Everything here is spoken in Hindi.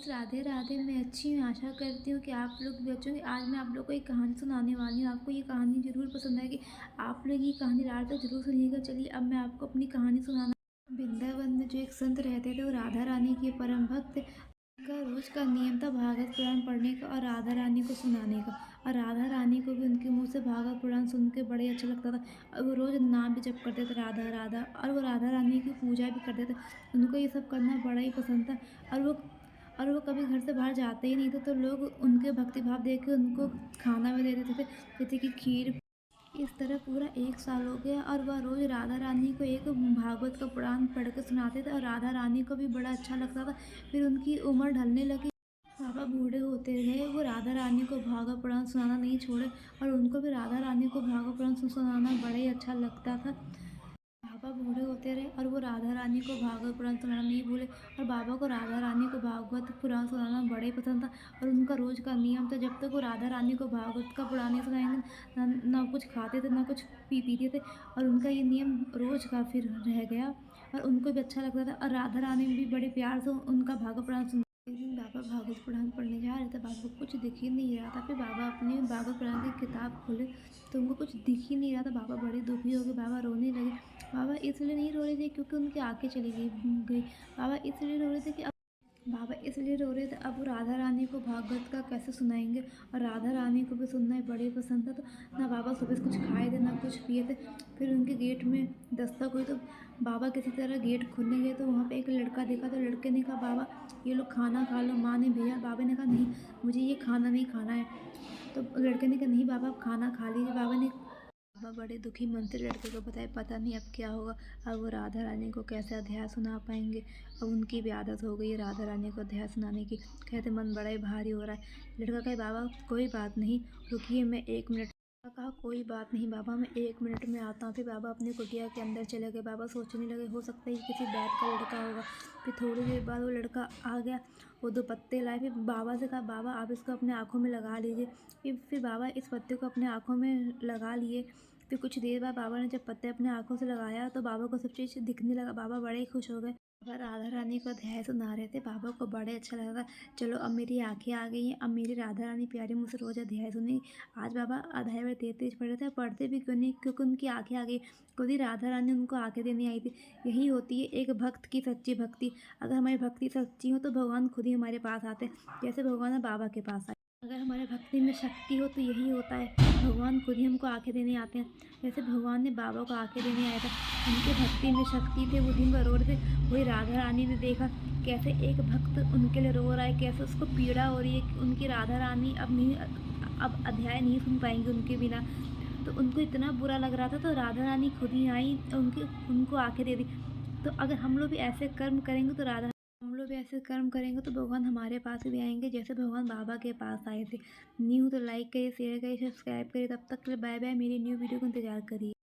गाइस, राधे राधे। मैं अच्छी हूँ, आशा करती हूँ कि आप लोग भी अच्छे होंगे। आज मैं आप लोग को एक कहानी सुनाने वाली हूँ। आपको ये कहानी ज़रूर पसंद आएगी। आप लोग ये कहानी लास्ट तक जरूर सुनिएगा। चलिए अब मैं आपको अपनी कहानी सुनाना। वृंदावन में जो एक संत रहते थे वो राधा रानी के परम भक्त थे। उनका रोज का नियम था भागवत पुराण पढ़ने का और राधा रानी को सुनाने का। और राधा रानी को भी उनके मुंह से भागवत पुराण सुन के बड़े अच्छा लगता था। और वो रोज नाम भी जप करते थे राधा राधा, और वो राधा रानी की पूजा भी करते थे। उनको ये सब करना बड़ा ही पसंद था। और वो कभी घर से बाहर जाते ही नहीं थे, तो लोग उनके भक्ति भाव देख के उनको खाना भी दे देते थे, जैसे कि खीर। इस तरह पूरा 1 साल हो गया और वह रोज राधा रानी को एक भागवत का पुराण पढ़ के सुनाते थे, और राधा रानी को भी बड़ा अच्छा लगता था। फिर उनकी उम्र ढलने लगी, बाबा बूढ़े होते गए। वो राधा रानी को भागवत पुराण सुनाना नहीं छोड़े, और उनको भी राधा रानी को भागवत पुराण सुनाना बड़ा ही अच्छा लगता था। बाबा बूढ़े होते रहे और वो राधा रानी को भागवत पुराण सुनाना नहीं भूले। और बाबा को राधा रानी को भागवत पुराण सुनाना बड़ा ही पसंद था। और उनका रोज का नियम था, जब तक वो राधा रानी को भागवत का पुराण नहीं सुनाएंगे ना कुछ खाते थे ना कुछ पीते थे। और उनका ये नियम रोज का फिर रह गया, और उनको भी अच्छा लगता था। और राधा रानी भी बड़े प्यार से उनका भागवत पुराण सुन। एक दिन बाबा भागवत पुराण पढ़ने जा रहे थे। बाबा को कुछ दिख ही नहीं रहा था। फिर बाबा अपनी भागवत पुराण की किताब खोले तो उनको कुछ दिख ही नहीं रहा था। बाबा बड़े दुखी हो गए, बाबा रोने लगे। बाबा इसलिए नहीं रो रहे थे क्योंकि उनकी आंखें चली गई। बाबा इसलिए रो रहे थे कि बाबा इसलिए रो रहे थे, अब वो राधा रानी को भागवत का कैसे सुनाएंगे। और राधा रानी को भी सुनना ही बड़े पसंद था, तो ना बाबा सुबह से कुछ खाए थे ना कुछ पिए थे। फिर उनके गेट में दस्तक हुई, तो बाबा किसी तरह गेट खोलने गए तो वहाँ पे एक लड़का देखा। तो लड़के ने कहा, बाबा ये लोग खाना खा लो। माँ ने भेजा। बाबा ने कहा, नहीं मुझे ये खाना नहीं खाना है। तो लड़के ने कहा, नहीं बाबा आप खाना खा लीजिए। बाबा बड़े दुखी मन से लड़के को बताए, पता नहीं अब क्या होगा। अब वो राधा रानी को कैसे अध्याय सुना पाएंगे। अब उनकी भी आदत हो गई है राधा रानी को अध्याय सुनाने की। कहते मन बड़ा ही भारी हो रहा है। लड़का कहे, बाबा कोई बात नहीं, रुकिए मैं 1 मिनट। कहा, कोई बात नहीं बाबा, मैं 1 मिनट में आता हूँ। फिर बाबा अपनी कुटिया के अंदर चले गए। बाबा सोचने लगे, हो सकता है ये किसी बैद का लड़का होगा। फिर थोड़ी देर बाद वो लड़का आ गया। वो 2 पत्ते लाए। फिर बाबा से कहा, बाबा आप इसको अपने आँखों में लगा लीजिए। फिर बाबा इस पत्ते को अपने आँखों में लगा लिए। फिर कुछ देर बाद बाबा ने जब पत्ते अपने आँखों से लगाया तो बाबा को सब चीज़ दिखने लगा। बाबा बड़े ही खुश हो गए। बाबा राधा रानी को अध्याय सुना रहे थे। बाबा को बड़े अच्छा लगा। चलो अब मेरी आंखें आ गई हैं, अब मेरी राधा रानी प्यारी मुझसे रोज अध्याय सुनेगी। आज बाबा अध्याय बड़े तेज तेज पढ़ रहे थे। पढ़ते भी क्यों नहीं, क्योंकि उनकी आंखें आ गई, क्योंकि राधा रानी उनको आंखें देने आई थी। यही होती है एक भक्त की सच्ची भक्ति। अगर हमारी भक्ति सच्ची हो तो भगवान खुद ही हमारे पास आते हैं, जैसे भगवान बाबा के पास आए। अगर हमारे भक्ति में शक्ति हो तो यही होता है, भगवान खुद ही हमको आंखें देने आते हैं। जैसे भगवान ने बाबा को आंखें देने आया था, उनके भक्ति में शक्ति थे, वो दिन भर रो रहे थे। वही राधा रानी ने देखा कैसे एक भक्त उनके लिए रो रहा है, कैसे उसको पीड़ा हो रही है कि उनकी राधा रानी अब अध्याय नहीं सुन पाएंगे उनके बिना। तो उनको इतना बुरा लग रहा था, तो राधा रानी खुद ही आई, उनको आंखें दे दी। तो अगर हम लोग भी ऐसे कर्म करेंगे तो भगवान हमारे पास भी आएंगे, जैसे भगवान बाबा के पास आए थे। न्यू तो लाइक करिए, शेयर करिए, सब्सक्राइब करिए। तब तक के लिए बाय बाय। मेरी न्यू वीडियो का इंतजार करिए।